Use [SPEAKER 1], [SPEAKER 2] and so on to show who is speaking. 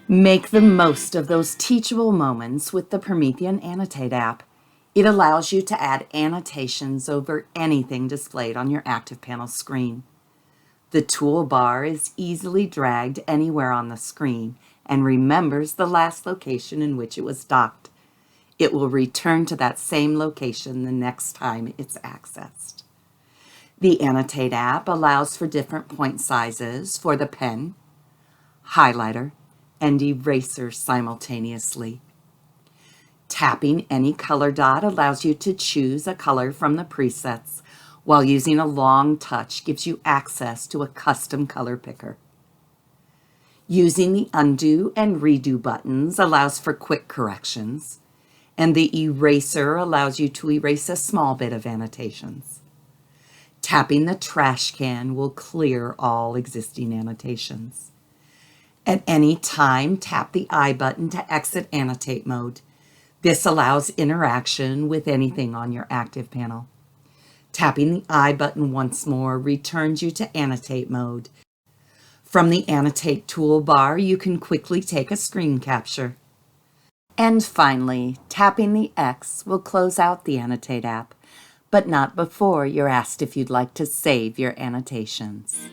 [SPEAKER 1] Make the most of those teachable moments with the Promethean Annotate app. It allows you to add annotations over anything displayed on your active panel screen. The toolbar is easily dragged anywhere on the screen and remembers the last location in which it was docked. It will return to that same location the next time it's accessed. The Annotate app allows for different point sizes for the pen, highlighter, and eraser simultaneously. Tapping any color dot allows you to choose a color from the presets, while using a long touch gives you access to a custom color picker. Using the undo and redo buttons allows for quick corrections, and the eraser allows you to erase a small bit of annotations. Tapping the trash can will clear all existing annotations. At any time, tap the I button to exit Annotate mode. This allows interaction with anything on your active panel. Tapping the I button once more returns you to Annotate mode. From the Annotate toolbar, you can quickly take a screen capture. And finally, tapping the X will close out the Annotate app, but not before you're asked if you'd like to save your annotations.